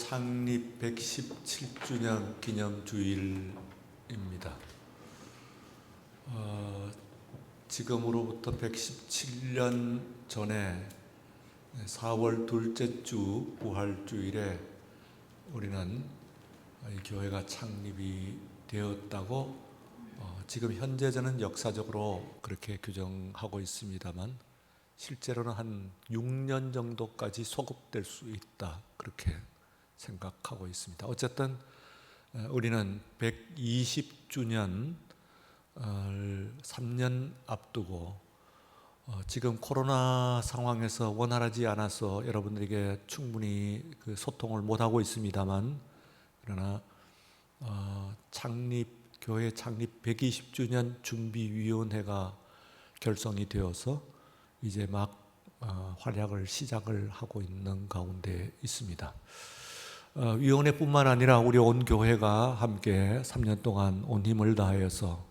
창립 117주년 기념주일입니다. 지금으로부터 117년 전에 4월 둘째 주 부활주일에 우리는 이 교회가 창립이 되었다고 지금 현재 저는 역사적으로 그렇게 규정하고 있습니다만 실제로는 한 6년 정도까지 소급될 수 있다, 그렇게 생각하고 있습니다. 어쨌든 우리는 120주년 3년 앞두고 지금 코로나 상황에서 원활하지 않아서 여러분들에게 충분히 그 소통을 못하고 있습니다만, 그러나 교회 창립 120주년 준비위원회가 결성이 되어서 이제 막 활약을 시작을 하고 있는 가운데 있습니다. 위원회뿐만 아니라 우리 온 교회가 함께 3년 동안 온 힘을 다하여서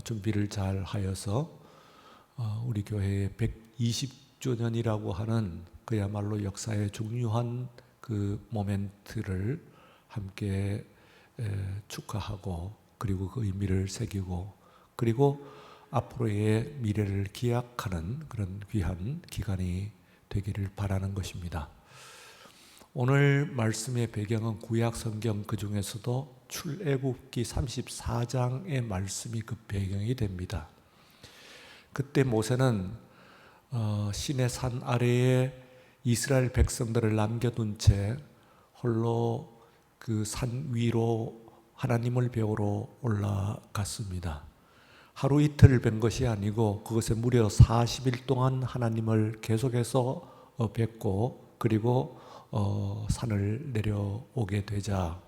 준비를 잘 하여서 우리 교회의 120주년이라고 하는 그야말로 역사의 중요한 그 모멘트를 함께 축하하고, 그리고 그 의미를 새기고, 그리고 앞으로의 미래를 기약하는 그런 귀한 기간이 되기를 바라는 것입니다. 오늘 말씀의 배경은 구약 성경, 그 중에서도 출애굽기 34장의 말씀이 그 배경이 됩니다. 그때 모세는 시내 산 아래에 이스라엘 백성들을 남겨둔 채 홀로 그 산 위로 하나님을 배우러 올라갔습니다. 하루 이틀을 뵌 것이 아니고 그것에 무려 40일 동안 하나님을 계속해서 뵙고, 그리고 산을 내려오게 되자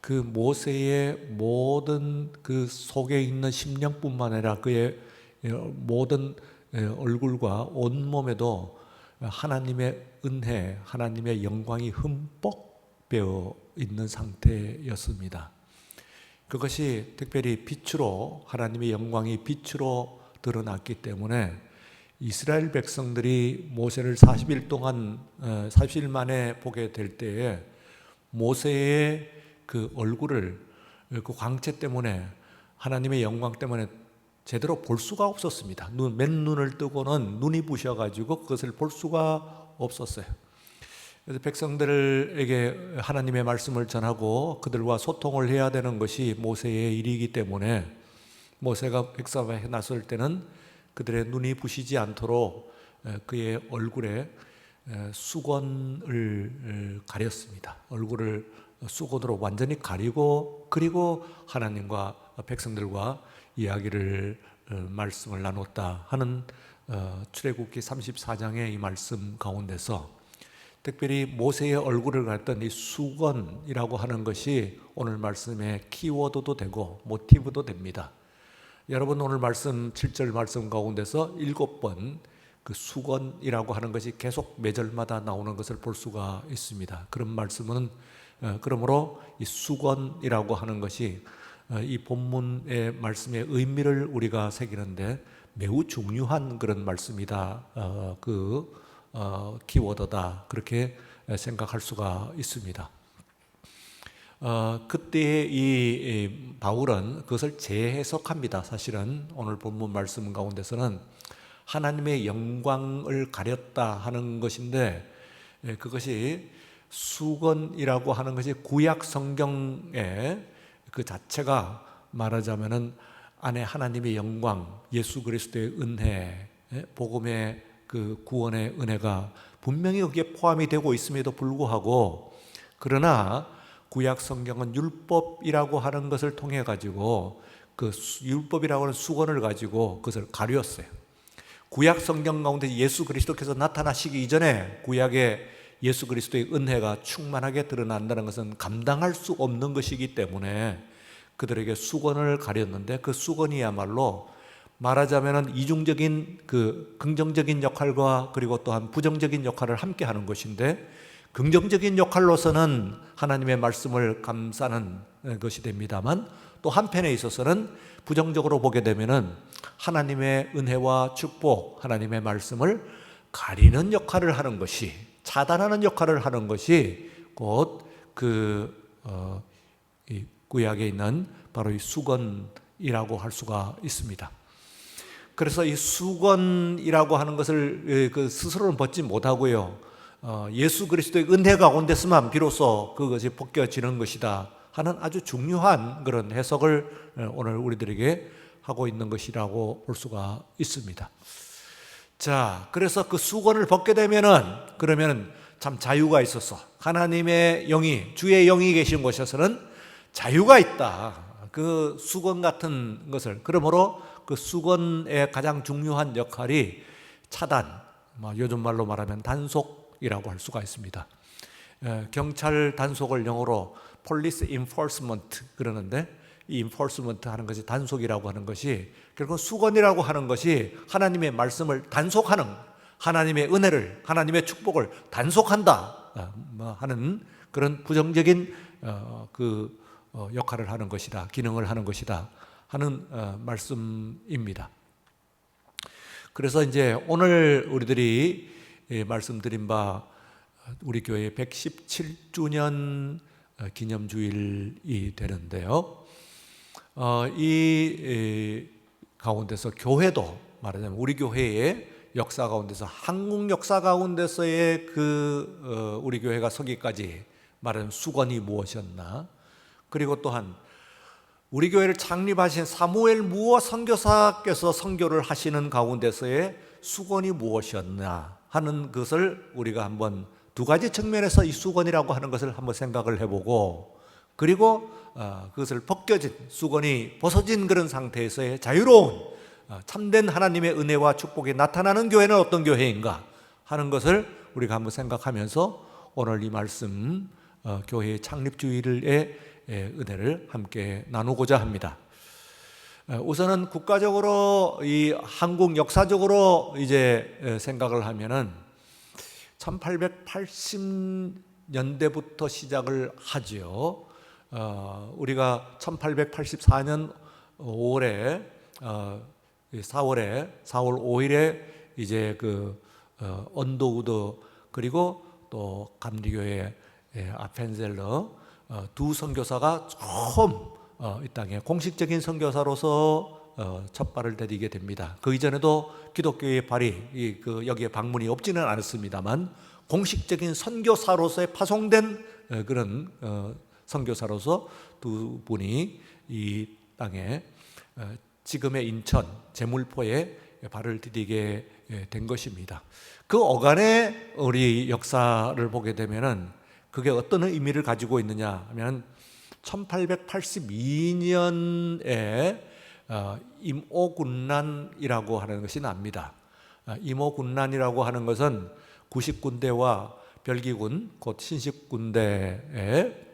그 모세의 모든 그 속에 있는 심령뿐만 아니라 그의 모든 얼굴과 온몸에도 하나님의 은혜, 하나님의 영광이 흠뻑 배어 있는 상태였습니다. 그것이 특별히 빛으로, 하나님의 영광이 빛으로 드러났기 때문에 이스라엘 백성들이 모세를 40일 동안 40일 만에 보게 될 때에 모세의 그 얼굴을 그 광채 때문에, 하나님의 영광 때문에 제대로 볼 수가 없었습니다. 맨눈을 뜨고는 눈이 부셔가지고 그것을 볼 수가 없었어요. 그래서 백성들에게 하나님의 말씀을 전하고 그들과 소통을 해야 되는 것이 모세의 일이기 때문에 모세가 백성에 나설 때는 그들의 눈이 부시지 않도록 그의 얼굴에 수건을 가렸습니다. 얼굴을 수건으로 완전히 가리고, 그리고 하나님과 백성들과 이야기를 말씀을 나눴다 하는 출애굽기 34장의 이 말씀 가운데서 특별히 모세의 얼굴을 가렸던 이 수건이라고 하는 것이 오늘 말씀의 키워드도 되고 모티브도 됩니다. 여러분, 오늘 말씀 7절 말씀 가운데서 7번 그 수건이라고 하는 것이 계속 매절마다 나오는 것을 볼 수가 있습니다. 그런 말씀은 그러므로 이 수건이라고 하는 것이 이 본문의 말씀의 의미를 우리가 새기는데 매우 중요한 그런 말씀이다, 키워드다, 그렇게 생각할 수가 있습니다. 그때 이 바울은 그것을 재해석합니다. 사실은 오늘 본문 말씀 가운데서는 하나님의 영광을 가렸다 하는 것인데, 그것이 수건이라고 하는 것이 구약 성경의 그 자체가 말하자면은 안에 하나님의 영광, 예수 그리스도의 은혜, 복음의 그 구원의 은혜가 분명히 거기에 포함이 되고 있음에도 불구하고, 그러나 구약 성경은 율법이라고 하는 것을 통해 가지고 그 율법이라고 하는 수건을 가지고 그것을 가렸어요. 구약 성경 가운데 예수 그리스도께서 나타나시기 이전에 구약의 예수 그리스도의 은혜가 충만하게 드러난다는 것은 감당할 수 없는 것이기 때문에 그들에게 수건을 가렸는데, 그 수건이야말로 말하자면 이중적인 그 긍정적인 역할과 그리고 또한 부정적인 역할을 함께 하는 것인데, 긍정적인 역할로서는 하나님의 말씀을 감싸는 것이 됩니다만, 또 한편에 있어서는 부정적으로 보게 되면은 하나님의 은혜와 축복, 하나님의 말씀을 가리는 역할을 하는 것이, 차단하는 역할을 하는 것이 곧 이 구약에 있는 바로 이 수건이라고 할 수가 있습니다. 그래서 이 수건이라고 하는 것을 스스로는 벗지 못하고요. 예수 그리스도의 은혜 가운데서만 비로소 그것이 벗겨지는 것이다 하는 아주 중요한 그런 해석을 오늘 우리들에게 하고 있는 것이라고 볼 수가 있습니다. 자, 그래서 그 수건을 벗게 되면은 그러면 참 자유가 있어서 하나님의 영이 주의 영이 계신 곳에서는 자유가 있다. 그 수건 같은 것을 그러므로 그 수건의 가장 중요한 역할이 차단, 요즘 말로 말하면 단속이라고 할 수가 있습니다. 경찰 단속을 영어로 police enforcement 그러는데 이 enforcement 하는 것이 단속이라고 하는 것이 결국 수건이라고 하는 것이 하나님의 말씀을 단속하는 하나님의 은혜를 하나님의 축복을 단속한다 하는 그런 부정적인 역할을 하는 것이다 기능을 하는 것이다 하는 말씀입니다. 그래서 이제 오늘 우리들이 말씀드린 바 우리 교회 117주년 기념주일이 되는데요. 이 가운데서 교회도 말하자면 우리 교회의 역사 가운데서 한국 역사 가운데서의 우리 교회가 서기까지 말하는 수건이 무엇이었나, 그리고 또한 우리 교회를 창립하신 사무엘 무어 선교사께서 선교를 하시는 가운데서의 수건이 무엇이었나 하는 것을 우리가 한번 두 가지 측면에서 이 수건이라고 하는 것을 한번 생각을 해보고, 그리고 그것을 벗겨진 수건이 벗어진 그런 상태에서의 자유로운 참된 하나님의 은혜와 축복이 나타나는 교회는 어떤 교회인가 하는 것을 우리가 한번 생각하면서 오늘 이 말씀 교회의 창립주일의 은혜를 함께 나누고자 합니다. 우선은 국가적으로 이 한국 역사적으로 이제 생각을 하면은 1880년대부터 시작을 하죠. 우리가 1884년 4월 5일에 이제 언더우드 그리고 또 감리교회 아펜젤러 두 선교사가 처음 이 땅에 공식적인 선교사로서 첫 발을 디디게 됩니다. 그 이전에도 기독교의 발이 여기에 방문이 없지는 않았습니다만 공식적인 선교사로서의 파송된 그런 선교사로서 두 분이 이 땅에 지금의 인천 제물포에 발을 디디게 된 것입니다. 그 어간의 우리 역사를 보게 되면은 그게 어떤 의미를 가지고 있느냐 하면 1882년에 임오군란이라고 하는 것이 납니다. 임오군란이라고 하는 것은 구식군대와 별기군 곧 신식군대의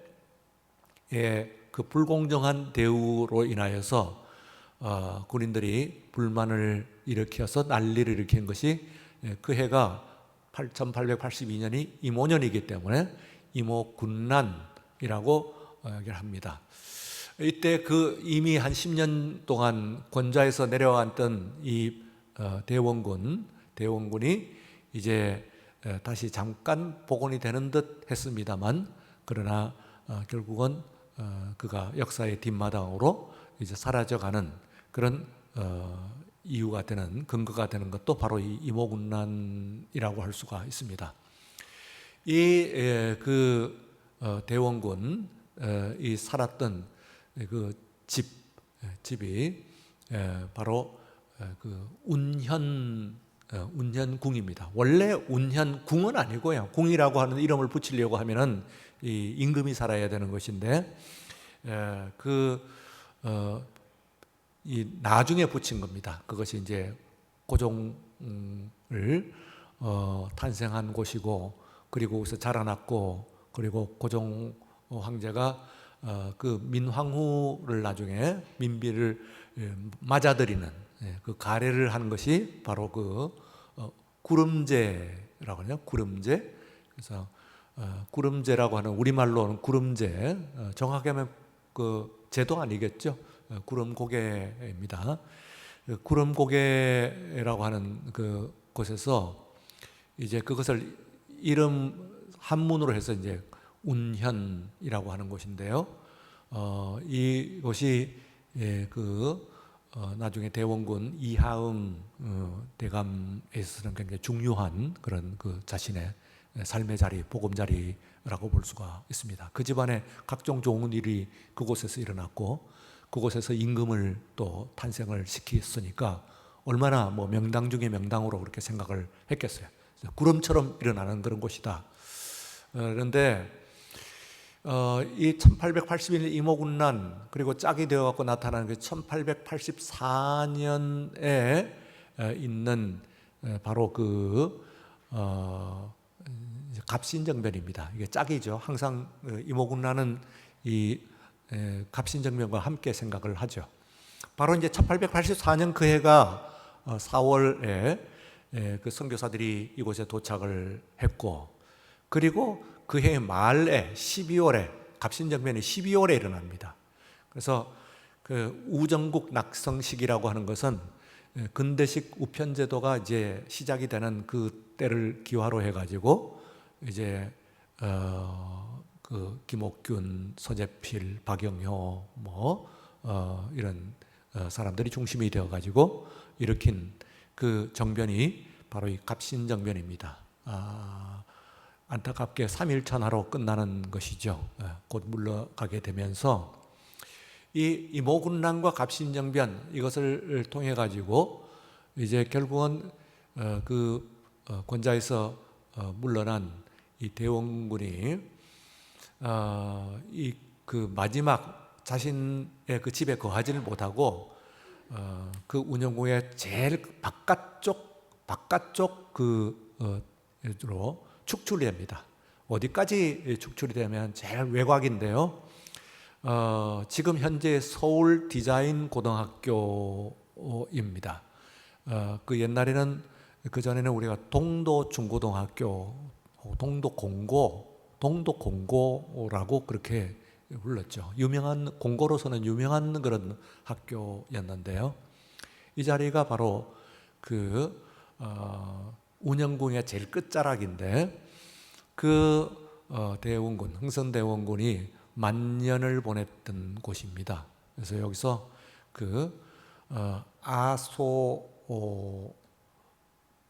그 불공정한 대우로 인하여서 군인들이 불만을 일으켜서 난리를 일으킨 것이 그 해가 1882년이 임오년이기 때문에 임오군란이라고 얘기를 합니다. 이때 이미 한 10년 동안 권좌에서 내려왔던 이 대원군이 이제 다시 잠깐 복원이 되는 듯 했습니다만, 그러나 결국은 그가 역사의 뒷마당으로 이제 사라져가는 그런 이유가 되는 근거가 되는 것도 바로 이 임오군란이라고 할 수가 있습니다. 이 대원군 이 살았던 그 집이 바로 운현궁입니다. 원래 운현궁은 아니고요. 궁이라고 하는 이름을 붙이려고 하면은 이 임금이 살아야 되는 것인데 이 나중에 붙인 겁니다. 그것이 이제 고종을 탄생한 곳이고, 그리고 거기서 자라났고, 그리고 고종 황제가 그 민황후를 나중에 민비를 맞아들이는 그 가례를 하는 것이 바로 구름제라고 하죠. 구름제. 그래서 구름제라고 하는 우리말로는 구름제, 정확히 하면 그 제도 아니겠죠. 구름고개입니다. 구름고개라고 하는 그 곳에서 이제 그것을 이름 한문으로 해서 이제 운현이라고 하는 곳인데요. 이곳이 나중에 대원군 이하응 대감에 있어서는 굉장히 중요한 그런 자신의 삶의 자리, 복음 자리라고 볼 수가 있습니다. 그 집안에 각종 좋은 일이 그곳에서 일어났고 그곳에서 임금을 또 탄생을 시켰으니까 얼마나 명당 중에 명당으로 그렇게 생각을 했겠어요. 구름처럼 일어나는 그런 곳이다. 그런데 이 1881년 임오군난 그리고 짝이 되어갖고 나타나는 그 1884년에 있는 바로 갑신정변입니다. 이게 짝이죠. 항상 임오군난은 이 갑신정변과 함께 생각을 하죠. 바로 이제 1884년 그 해가 4월에 그 선교사들이 이곳에 도착을 했고, 그리고 그 해 말에 12월에 갑신정변이 12월에 일어납니다. 그래서 그 우정국 낙성식이라고 하는 것은 근대식 우편제도가 이제 시작이 되는 그 때를 기화로 해가지고 이제 김옥균, 서재필, 박영효 이런 사람들이 중심이 되어가지고 일으킨 그 정변이 바로 이 갑신정변입니다. 안타깝게 3일천하로 끝나는 것이죠. 곧 물러가게 되면서 이 임오군난과 갑신정변 이것을 통해 가지고 이제 결국은 권자에서 물러난 이 대원군이 마지막 자신의 그 집에 거하지를 못하고 그 운영궁의 제일 바깥쪽으로 축출이 됩니다. 어디까지 축출이 되면 제일 외곽인데요. 지금 현재 서울 디자인 고등학교입니다. 그 옛날에는 그 전에는 우리가 동도 중고등학교, 동도공고라고 그렇게 불렀죠. 유명한 공고로서는 유명한 그런 학교였는데요. 이 자리가 바로 운영궁의 제일 끝자락인데 대원군, 흥선대원군이 만년을 보냈던 곳입니다. 그래서 여기서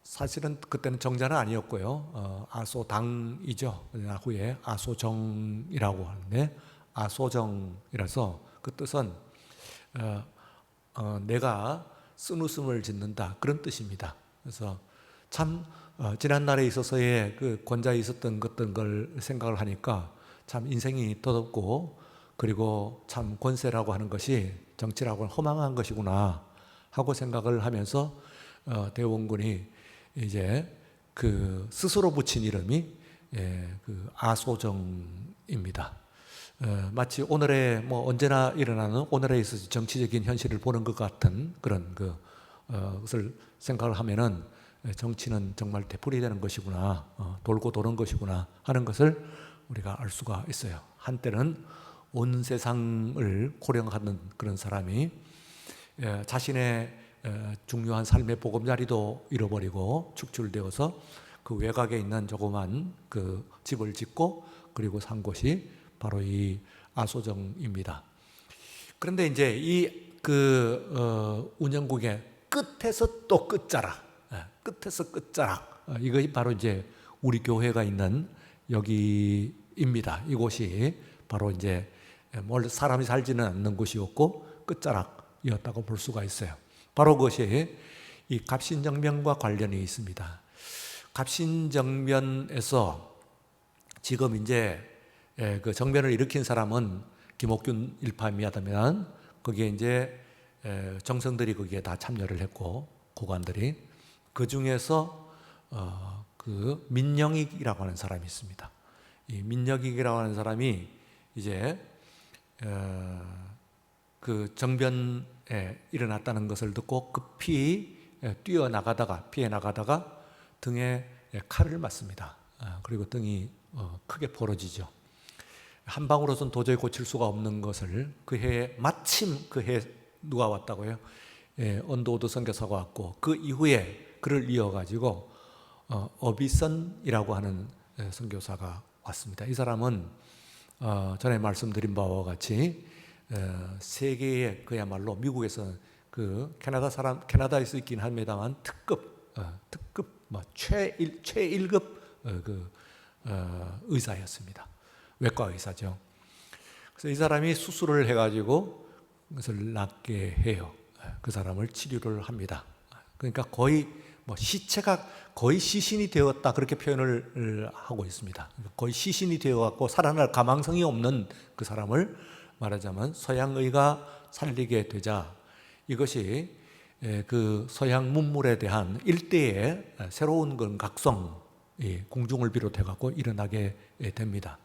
사실은 그때는 정자는 아니었고요. 아소당이죠. 후에 아소정이라고 하는데 아소정이라서 그 뜻은 내가 쓴웃음을 짓는다 그런 뜻입니다. 그래서 참 지난날에 있어서의 그 권자에 있었던 걸 생각을 하니까 참 인생이 더덥고 그리고 참 권세라고 하는 것이 정치라고 허망한 것이구나 하고 생각을 하면서 대원군이 이제 스스로 붙인 이름이 아소정입니다. 마치 오늘의 언제나 일어나는 오늘에 있어서 정치적인 현실을 보는 것 같은 그런 것을 생각을 하면은 정치는 정말 되풀이되는 것이구나, 돌고 도는 것이구나 하는 것을 우리가 알 수가 있어요. 한때는 온 세상을 고령하는 그런 사람이 자신의 중요한 삶의 보금자리도 잃어버리고 축출되어서 그 외곽에 있는 조그만 그 집을 짓고 그리고 산 곳이 바로 이 아소정입니다. 그런데 이제 이 운영국의 끝에서 또 끝자락, 이것이 바로 이제 우리 교회가 있는 여기입니다. 이곳이 바로 이제 사람이 살지는 않는 곳이었고 끝자락이었다고 볼 수가 있어요. 바로 그것이 이 갑신정변과 관련이 있습니다. 갑신정변에서 지금 이제 그 정변을 일으킨 사람은 김옥균 일파입니다만 거기에 이제 정성들이 거기에 다 참여를 했고 고관들이 그 중에서 민영익이라고 하는 사람이 있습니다. 이 민영익이라고 하는 사람이 이제 그 정변에 일어났다는 것을 듣고 급히 피해 나가다가 등에 칼을 맞습니다. 그리고 등이 크게 벌어지죠. 한 방으로서는 도저히 고칠 수가 없는 것을 마침 그 해에 누가 왔다고요? 언도우드 선교사가 왔고 그 이후에 그를 이어가지고 어비선이라고 하는 선교사가 왔습니다. 이 사람은 전에 말씀드린 바와 같이 세계의 그야말로 미국에서 그 캐나다에서 있긴 합니다만 특급 뭐 최일급 의사였습니다. 외과 의사죠. 그래서 이 사람이 수술을 해가지고 그것을 낫게 해요. 그 사람을 치료를 합니다. 그러니까 거의 뭐 시체가 거의 시신이 되었다 그렇게 표현을 하고 있습니다. 거의 시신이 되어갖고 살아날 가망성이 없는 그 사람을 말하자면 서양의가 살리게 되자 이것이 그 서양 문물에 대한 일대의 새로운 그런 각성이 궁중을 비롯해갖고 일어나게 됩니다.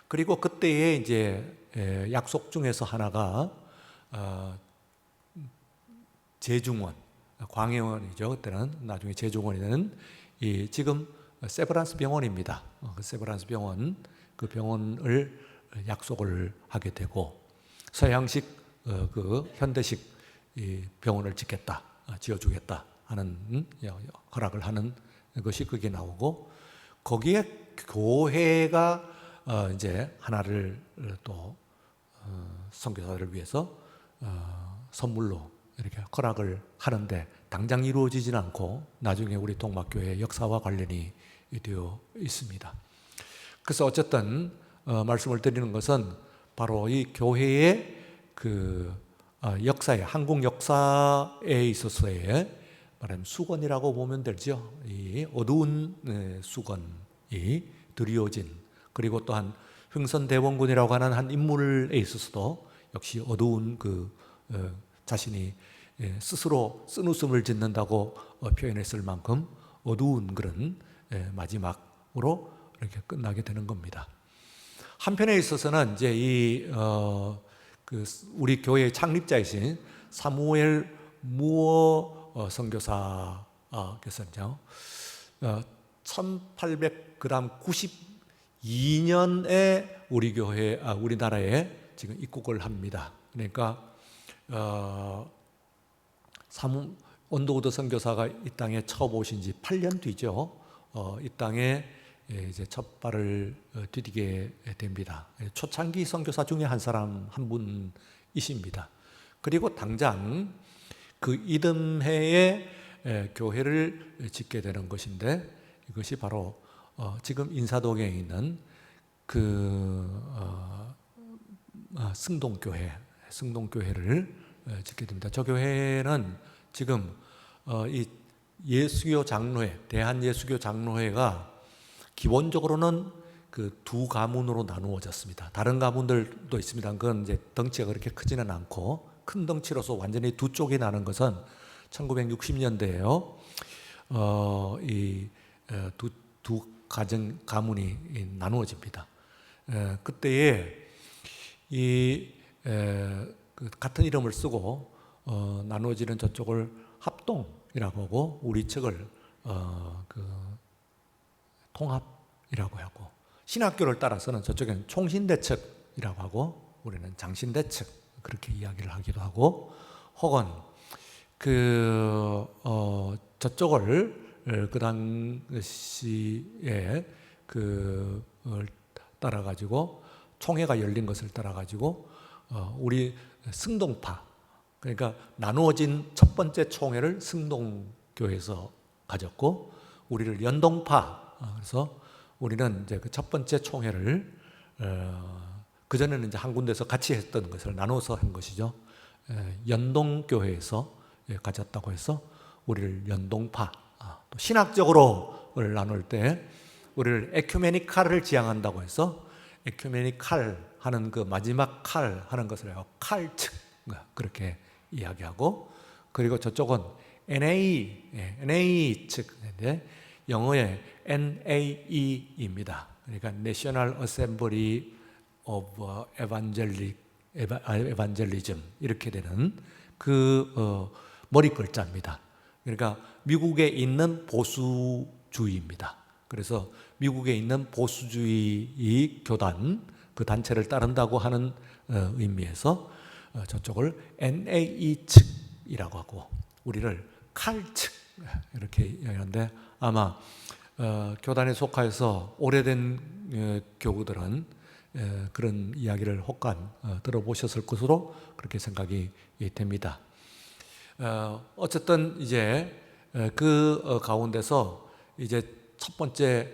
그리고 그때에 이제 약속 중에서 하나가 제중원, 광해원이죠. 그때는 나중에 제중원이 되는 지금 세브란스 병원입니다. 그 세브란스 병원, 그 병원을 약속을 하게 되고 서양식 그 현대식 병원을 짓겠다, 지어주겠다 하는 허락을 하는 것이 그게 나오고 거기에 교회가 이제 하나를 또 선교사들을 위해서 선물로 이렇게 허락을 하는데 당장 이루어지진 않고 나중에 우리 동막교회 역사와 관련이 되어 있습니다. 그래서 어쨌든 말씀을 드리는 것은 바로 이 교회의 그 역사에 한국 역사에 있어서의 말하면 수건이라고 보면 되죠. 이 어두운 수건이 드리워진 그리고 또한 흥선대원군이라고 하는 한 인물에 있어서도 역시 어두운 그 자신이 스스로 쓴웃음을 짓는다고 표현했을 만큼 어두운 그런 마지막으로 이렇게 끝나게 되는 겁니다. 한편에 있어서는 이제 그 우리 교회의 창립자이신 사무엘 무어 선교사께서는요, 1892년에 우리나라에 지금 입국을 합니다. 그러니까 온도우드 선교사가 이 땅에 처음 오신 지 8년 뒤죠. 이 땅에 이제 첫 발을 디디게 됩니다. 초창기 선교사 중에 한 분이십니다. 그리고 당장 그 이듬해에 교회를 짓게 되는 것인데 이것이 바로 지금 인사동에 있는 그 승동교회를 짓게 됩니다. 저 교회는 지금 이 예수교 장로회, 대한예수교 장로회가 기본적으로는 그 두 가문으로 나누어졌습니다. 다른 가문들도 있습니다. 그건 이제 덩치가 그렇게 크지는 않고 큰 덩치로서 완전히 두 쪽이 나는 것은 1960년대에요. 두 가문이 나누어집니다. 그때에 그 같은 이름을 쓰고 나누어지는 저쪽을 합동이라고 하고 우리 측을 통합이라고 하고 신학교를 따라서는 저쪽에는 총신대측이라고 하고 우리는 장신대측 그렇게 이야기를 하기도 하고 혹은 저쪽을 그 당시에 따라 가지고 총회가 열린 것을 따라 가지고 우리 승동파 그러니까 나누어진 첫 번째 총회를 승동교회에서 가졌고 우리를 연동파 그래서 우리는 이제 그 첫 번째 총회를 그 전에는 이제 한 군데서 같이 했던 것을 나눠서 한 것이죠. 연동교회에서 가졌다고 해서 우리를 연동파 또 신학적으로 나눌 때 우리를 에큐메니칼을 지향한다고 해서 에큐메니칼 하는 그 마지막 칼 하는 것을 칼측 그렇게 이야기하고 그리고 저쪽은 NA 측인데 영어의 NAE입니다. 그러니까 National Assembly of Evangelism 이렇게 되는 그 머리 글자입니다. 그러니까 미국에 있는 보수주의입니다. 그래서 미국에 있는 보수주의 교단 그 단체를 따른다고 하는 의미에서 저쪽을 NAE 측이라고 하고 우리를 칼 측 이렇게 얘기하는데 아마 교단에 속하여서 오래된 교우들은 그런 이야기를 혹간 들어보셨을 것으로 그렇게 생각이 됩니다. 어쨌든 이제 그 가운데서 이제 첫 번째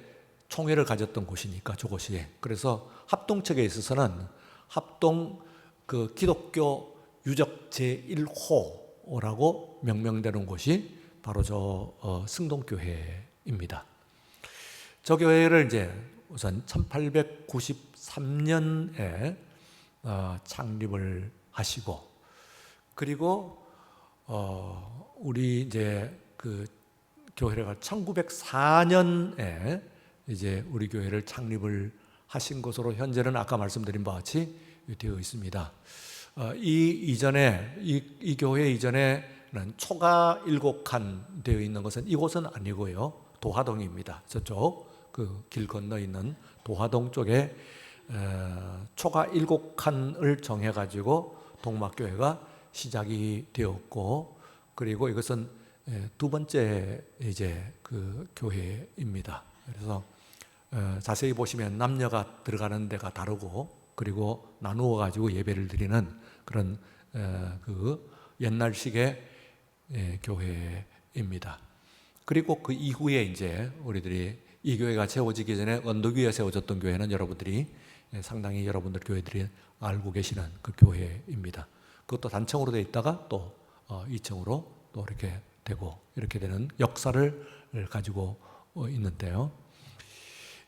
총회를 가졌던 곳이니까 저곳이, 그래서 합동측에 있어서는 합동 그 기독교 유적 제1호라고 명명되는 곳이 바로 저 승동교회입니다. 저 교회를 이제 우선 1893년에 창립을 하시고, 그리고 우리 이제 그 교회가 1904년에 이제 우리 교회를 창립을 하신 것으로 현재는 아까 말씀드린 바와 같이 되어 있습니다. 이 교회 이전에는 초가 7칸 되어 있는 것은 이곳은 아니고요, 도화동입니다. 저쪽 그 길 건너 있는 도화동 쪽에 초가 7칸을 정해 가지고 동막교회가 시작이 되었고, 그리고 이것은 두 번째 이제 그 교회입니다. 그래서 자세히 보시면 남녀가 들어가는 데가 다르고, 그리고 나누어 가지고 예배를 드리는 그런 그 옛날식의 교회입니다. 그리고 그 이후에 이제 우리들이 이 교회가 세워지기 전에 언덕 위에 세워졌던 교회는 여러분들이 상당히 여러분들 교회들이 알고 계시는 그 교회입니다. 그것도 단층으로 되어 있다가 또 2층으로 또 이렇게 되고 이렇게 되는 역사를 가지고 있는데요.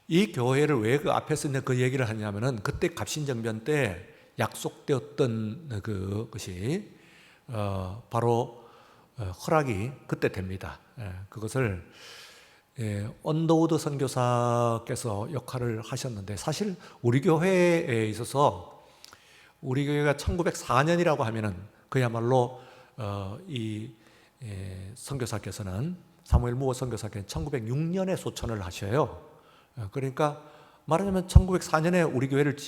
이 교회를 왜 그 앞에서 그 얘기를 하냐면은 그때 갑신정변 때 약속되었던 그것이 바로 허락이 그때 됩니다. 그것을 언더우드 선교사께서 역할을 하셨는데, 사실 우리 교회에 있어서 우리 교회가 1904년이라고 하면은 그야말로 이 선교사께서는 사무엘 무어 선교사께서는 1906년에 소천을 하셔요. 그러니까 말하자면 1904년에 우리 교회를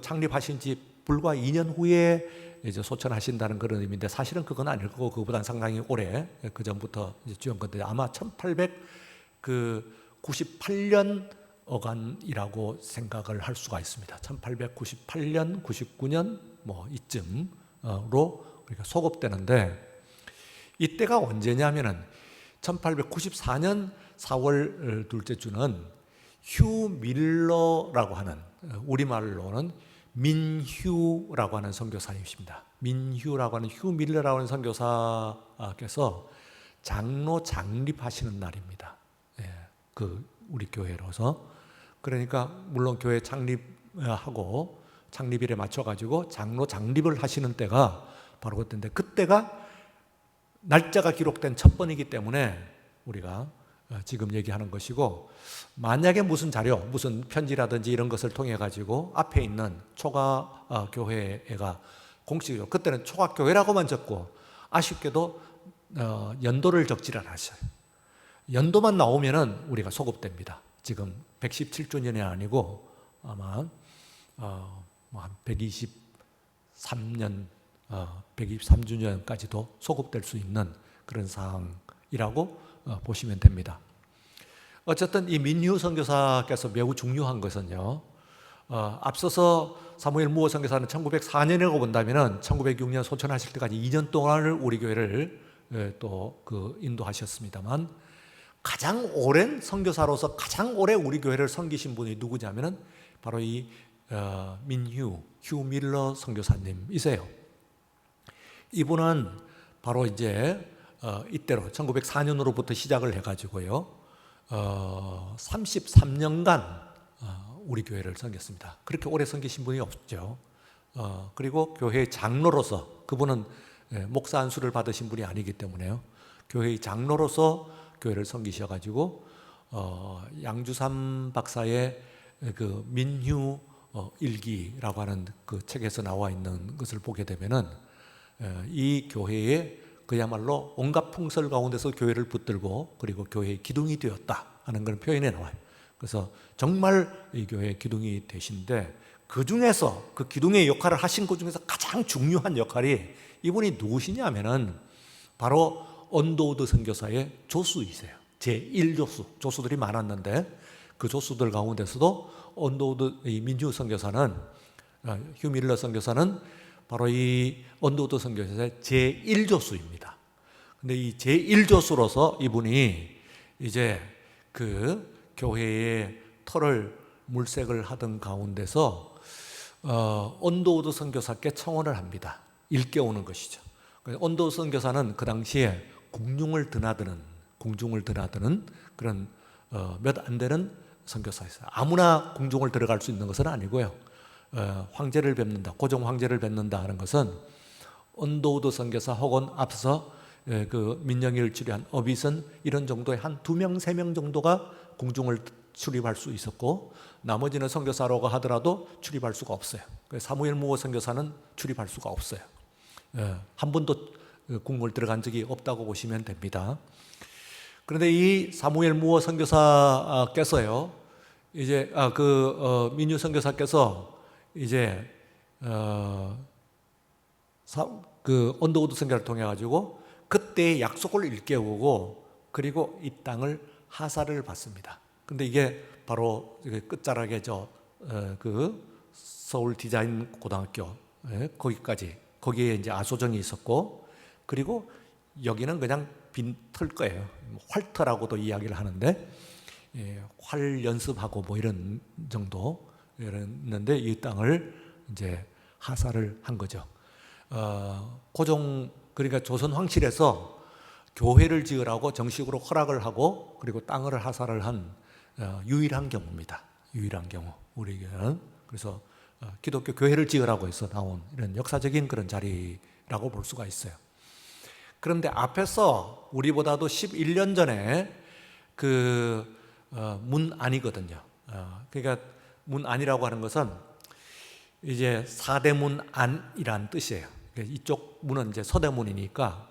창립하신 지 불과 2년 후에 이제 소천하신다는 그런 의미인데, 사실은 그건 아닐 거고 그거보다는 상당히 오래 그 전부터 지은 건데, 아마 1898년 어간이라고 생각을 할 수가 있습니다. 1898년, 99년 뭐 이쯤으로 우리가 소급되는데, 이때가 언제냐면은 1894년 4월 둘째 주는 휴 밀러라고 하는, 우리말로는 민휴라고 하는 선교사님이십니다. 민휴라고 하는 휴 밀러라고 하는 선교사께서 장로 장립하시는 날입니다. 그 우리 교회로서. 그러니까 물론 교회 창립하고 창립일에 맞춰 가지고 장로 장립을 하시는 때가 바로 그때인데, 그때가 날짜가 기록된 첫 번이기 때문에 우리가 지금 얘기하는 것이고, 만약에 무슨 자료, 무슨 편지라든지 이런 것을 통해 가지고 앞에 있는 초가 교회가 공식적으로 그때는 초가 교회라고만 적고, 아쉽게도 연도를 적질 않았어요. 연도만 나오면은 우리가 소급됩니다. 지금 117주년이 아니고 아마 한 123년 123주년까지도 소급될 수 있는 그런 상황이라고 보시면 됩니다. 어쨌든 이 민휴 선교사께서 매우 중요한 것은요, 앞서서 사무엘 무어 선교사는 1904년이라고 본다면은 1906년 소천하실 때까지 2년 동안을 우리 교회를 또 그 인도하셨습니다만, 가장 오랜 선교사로서 가장 오래 우리 교회를 섬기신 분이 누구냐면은 바로 이 휴 밀러 선교사님이세요. 이분은 바로 이제 이때로 1904년으로부터 시작을 해가지고요, 33년간 우리 교회를 섬겼습니다. 그렇게 오래 섬기신 분이 없죠. 그리고 교회의 장로로서, 그분은 목사 안수를 받으신 분이 아니기 때문에요, 교회의 장로로서 교회를 섬기셔가지고 양주삼 박사의 그 민휴 일기라고 하는 그 책에서 나와 있는 것을 보게 되면은 이 교회에 그야말로 온갖 풍설 가운데서 교회를 붙들고 그리고 교회의 기둥이 되었다 하는 그런 표현이 나와요. 그래서 정말 이 교회의 기둥이 되신데, 그 중에서 그 기둥의 역할을 하신 것 중에서 가장 중요한 역할이 이분이 누구시냐면은 바로 언더우드 선교사의 조수이세요. 제1조수, 조수들이 많았는데 그 조수들 가운데서도 언더우드 이 민주 선교사는 휴 밀러 선교사는 바로 이 언더우드 선교사의 제1조수입니다. 근데 이 제1조수로서 이분이 이제 그 교회의 터를 물색을 하던 가운데서 언더우드 선교사께 청원을 합니다. 일깨우는 것이죠. 언더우드 선교사는 그 당시에 공중을 드나드는 그런 몇 안 되는 선교사였어요. 아무나 궁중을 들어갈 수 있는 것은 아니고요. 황제를 뵙는다, 고종 황제를 뵙는다 하는 것은 언더우드 선교사 혹은 앞서 그 민영이를 치료한 어빗은 이런 정도의 한 2명, 3명 정도가 궁중을 출입할 수 있었고 나머지는 선교사라고 하더라도 출입할 수가 없어요. 사무엘 무호 선교사는 출입할 수가 없어요. 한 번도 궁을 들어간 적이 없다고 보시면 됩니다. 그런데 이 사무엘 무호 선교사께서요, 이제 민유 선교사께서 이제 그 언더우드 선교를 통해 가지고 그때의 약속을 일깨우고 그리고 이 땅을 하사를 받습니다. 근데 이게 바로 끝자락에 그 서울 디자인 고등학교 거기에 이제 아소정이 있었고 그리고 여기는 그냥 빈털 거예요. 활터라고도 이야기를 하는데 활 연습하고 뭐 이런 정도였는데 이 땅을 이제 하사를 한 거죠. 고종 그러니까 조선 황실에서 교회를 지으라고 정식으로 허락을 하고 그리고 땅을 하사를 한 유일한 경우입니다. 유일한 경우 우리에게는. 그래서 기독교 교회를 지으라고 해서 나온 이런 역사적인 그런 자리라고 볼 수가 있어요. 그런데 앞에서 우리보다도 11년 전에 그 문안이거든요. 그러니까 문안이라고 하는 것은 이제 사대문안이란 뜻이에요. 이쪽 문은 이제 서대문이니까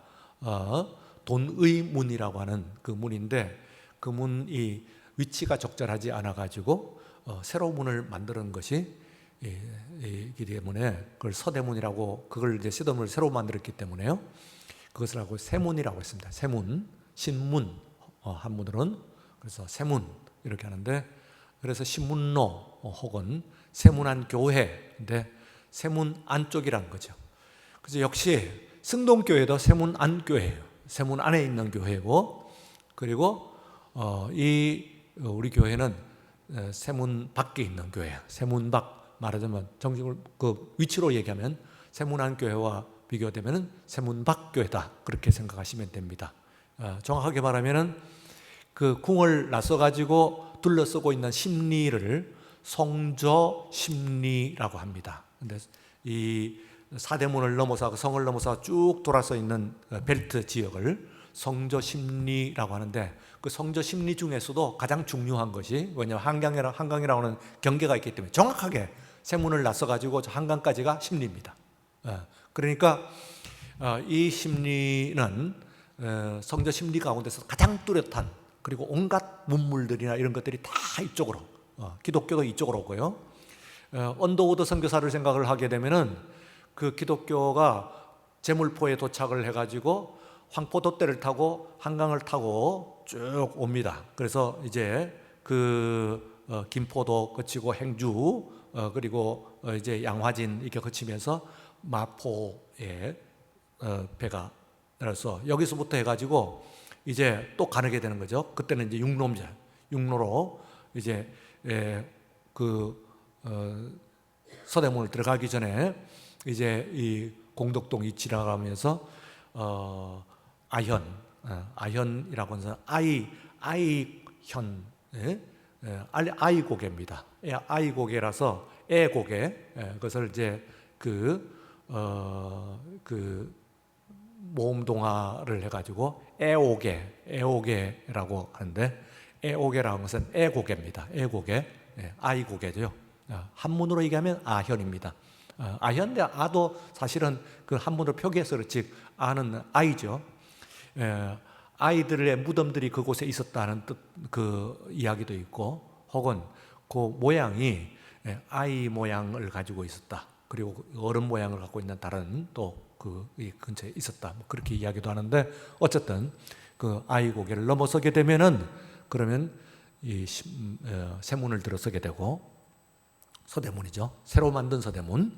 돈의 문이라고 하는 그 문인데 그 문이 위치가 적절하지 않아 가지고 새로 문을 만드는 것이 이기 때문에 그걸 서대문이라고 그걸 이제 시도문을 새로 만들었기 때문에요. 그것을 하고 세문이라고 했습니다. 세문, 신문 한문으로는 그래서 세문 이렇게 하는데 그래서 신문로 혹은 세문안 교회인데 세문 안쪽이라는 거죠. 그래서 역시 승동교회도 세문 안 교회예요. 세문 안에 있는 교회고 그리고 우리 교회는 세문 밖에 있는 교회예요. 세문 밖 말하자면 정식으로 그 위치로 얘기하면 세문 안 교회와 비교되면 세문 밖 교회다 그렇게 생각하시면 됩니다. 정확하게 말하면은 그 궁을 나서 가지고 둘러쓰고 있는 심리를 성저 심리라고 합니다. 근데 이 사대문을 넘어서 성을 넘어서 쭉 돌아서 있는 벨트 지역을 성저 심리라고 하는데 그 성저 심리 중에서도 가장 중요한 것이 왜냐하면 한강이라고 하는 경계가 있기 때문에 정확하게 세문을 나서 가지고 한강까지가 심리입니다. 그러니까 이 심리는 성저 심리 가운데서 가장 뚜렷한 그리고 온갖 문물들이나 이런 것들이 다 이쪽으로 기독교도 이쪽으로 오고요. 언더우드 선교사를 생각을 하게 되면은 그 기독교가 제물포에 도착을 해가지고 황포도대를 타고 한강을 타고 쭉 옵니다. 그래서 이제 그 김포도 거치고 행주 그리고 이제 양화진 이렇게 거치면서 마포에 배가 내려서 여기서부터 해가지고 이제 또 가게 되는 거죠. 그때는 이제 육로로 이제 서대문을 들어가기 전에 이제 이 공덕동이 지나가면서 아현이라고 해서 아이고개입니다. 아이고개라서 애고개 그것을 이제 모음동화를 해가지고 애오개라고 하는데 애오개라는 것은 애고개입니다. 애고개, 아이고개죠. 한문으로 얘기하면 아현입니다. 아현인데 아도 사실은 그 한문으로 표기해서 그렇지 아는 아이죠. 아이들의 무덤들이 그곳에 있었다는 뜻 그 이야기도 있고 혹은 그 모양이 아이 모양을 가지고 있었다. 그리고 어른 모양을 갖고 있는 다른 또 이 근처에 있었다. 뭐 그렇게 이야기도 하는데 어쨌든 그 아이 고개를 넘어서게 되면은 그러면 이 세문을 들어서게 되고 서대문이죠. 새로 만든 서대문,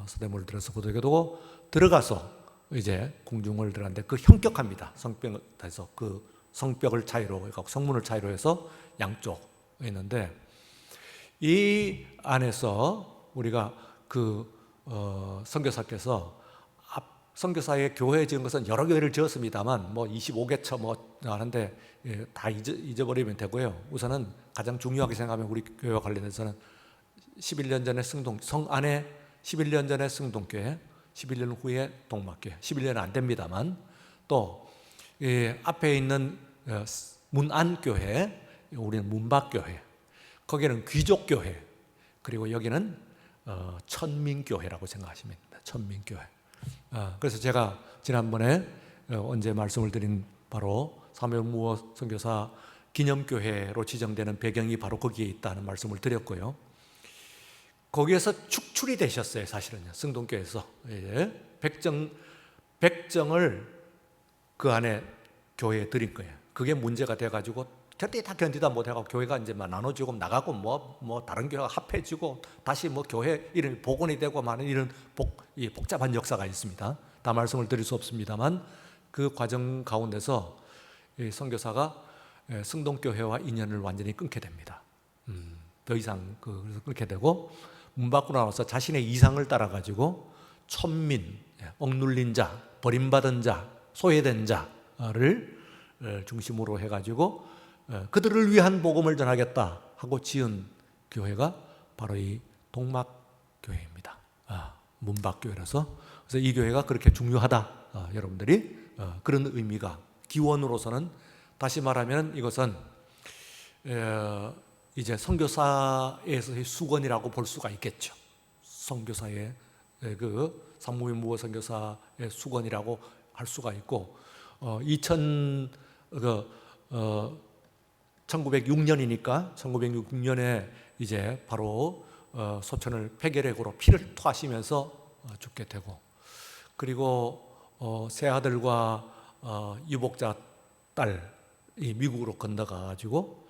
서대문을 들어서게 되고 들어가서 이제 궁중을 들어갔는데 그 형격합니다. 성벽에서 그 성벽을 차이로 그러니까 성문을 차이로 해서 양쪽 있는데 이 안에서 우리가 선교사께서 선교사의 교회 지은 것은 여러 교회를 지었습니다만 뭐 25개처 뭐 하는데 다 잊어버리면 되고요. 우선은 가장 중요하게 생각하면 우리 교회와 관련해서는 11년 전에 성 안에 11년 전에 승동교회, 11년 후에 동막교회, 11년은 안 됩니다만 또 앞에 있는 문안교회, 우리는 문박교회, 거기는 귀족교회, 그리고 여기는 천민교회라고 생각하시면 됩니다. 천민교회. 그래서 제가 지난번에 언제 말씀을 드린 바로 사무엘 무어 선교사 기념교회로 지정되는 배경이 바로 거기에 있다는 말씀을 드렸고요. 거기에서 축출이 되셨어요. 사실은요. 승동교회에서 백정을 그 안에 교회에 드린 거예요. 그게 문제가 돼가지고 견디다 못해가지고 교회가 이제 막 나눠지고 나가고 뭐 다른 교회가 합해지고 다시 뭐 교회 이름이 복원이 되고 많은 이런 복잡한 역사가 있습니다. 다 말씀을 드릴 수 없습니다만 그 과정 가운데서 이 선교사가 승동교회와 인연을 완전히 끊게 됩니다. 더 이상 그래서 끊게 되고 문 밖으로 나와서 자신의 이상을 따라가지고 천민, 억눌린 자, 버림받은 자, 소외된 자를 중심으로 해가지고 그들을 위한 복음을 전하겠다 하고 지은 교회가 바로 이 동막교회입니다. 문박교회라서. 그래서 이 교회가 그렇게 중요하다. 여러분들이 그런 의미가 기원으로서는 다시 말하면 이것은 이제 선교사에서의 수건이라고 볼 수가 있겠죠. 선교사의 사무엘 무어 선교사의 수건이라고 할 수가 있고 1906년이니까 1906년에 이제 바로 소천을 폐결핵으로 피를 토하시면서 죽게 되고 그리고 세 아들과 유복자 딸이 미국으로 건너가 가지고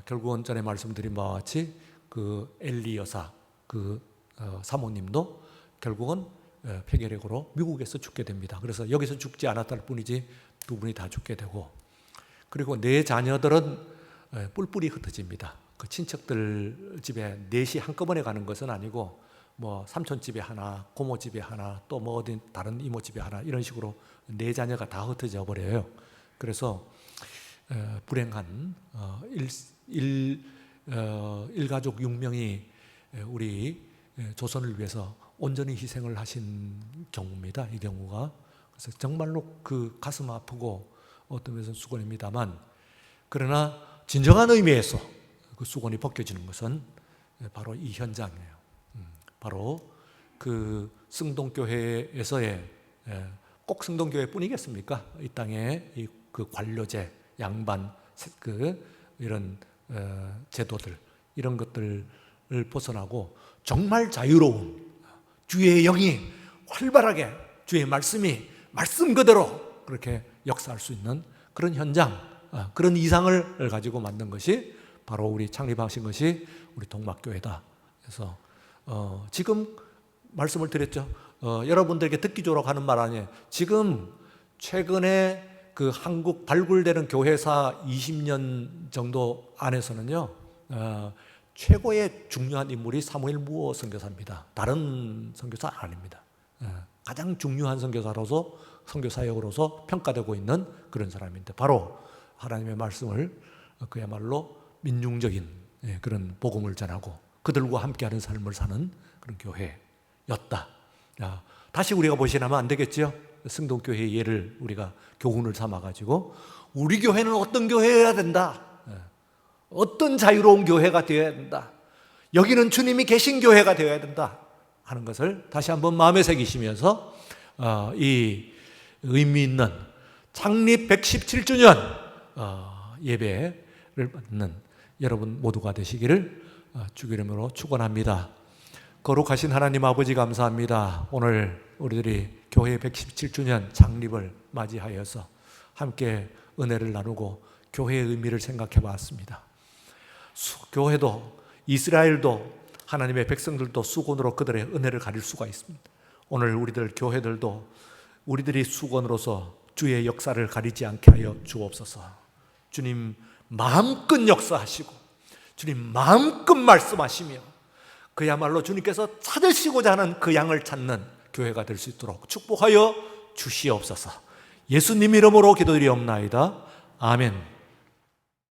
결국은 전에 말씀드린 바와 같이 그 엘리 여사 사모님도 결국은 폐결핵으로 미국에서 죽게 됩니다. 그래서 여기서 죽지 않았을 뿐이지 두 분이 다 죽게 되고 그리고 네 자녀들은 뿔뿔이 흩어집니다. 그 친척들 집에 넷이 한꺼번에 가는 것은 아니고 뭐 삼촌 집에 하나, 고모 집에 하나, 또 뭐 어디 다른 이모 집에 하나 이런 식으로 네 자녀가 다 흩어져 버려요. 그래서 불행한 일가족 6명이 우리 조선을 위해서 온전히 희생을 하신 경우입니다. 이 경우가. 그래서 정말로 그 가슴 아프고 어떤 면에서는 수건입니다만 그러나 진정한 의미에서 그 수건이 벗겨지는 것은 바로 이 현장이에요. 바로 그 승동교회에서의 꼭 승동교회뿐이겠습니까? 이 땅에 그 관료제, 양반, 이런 제도들 이런 것들을 벗어나고 정말 자유로운 주의 영이 활발하게 주의 말씀이 말씀 그대로 그렇게 역사할 수 있는 그런 현장, 그런 이상을 가지고 만든 것이 바로 우리 창립하신 것이 우리 동막교회다. 그래서 지금 말씀을 드렸죠. 여러분들에게 듣기 좋으라고 하는 말 아니에요. 지금 최근에 그 한국 발굴되는 교회사 20년 정도 안에서는요, 최고의 중요한 인물이 사무엘 무어 선교사입니다. 다른 선교사 아닙니다. 가장 중요한 선교사로서 선교사역으로서 평가되고 있는 그런 사람인데 바로 하나님의 말씀을 그야말로 민중적인 그런 복음을 전하고 그들과 함께하는 삶을 사는 그런 교회였다. 다시 우리가 보시나면 안 되겠죠? 승동교회의 예를 우리가 교훈을 삼아가지고 우리 교회는 어떤 교회여야 된다. 어떤 자유로운 교회가 되어야 된다. 여기는 주님이 계신 교회가 되어야 된다 하는 것을 다시 한번 마음에 새기시면서 이 의미 있는 창립 117주년 예배를 받는 여러분 모두가 되시기를 주의 이름으로 축원합니다. 거룩하신 하나님 아버지 감사합니다. 오늘 우리들이 교회 117주년 창립을 맞이하여서 함께 은혜를 나누고 교회의 의미를 생각해 봤습니다. 교회도 이스라엘도 하나님의 백성들도 수건으로 그들의 은혜를 가릴 수가 있습니다. 오늘 우리들 교회들도 우리들이 수건으로서 주의 역사를 가리지 않게 하여 주옵소서. 주님 마음껏 역사하시고 주님 마음껏 말씀하시며 그야말로 주님께서 찾으시고자 하는 그 양을 찾는 교회가 될 수 있도록 축복하여 주시옵소서. 예수님 이름으로 기도드리옵나이다. 아멘.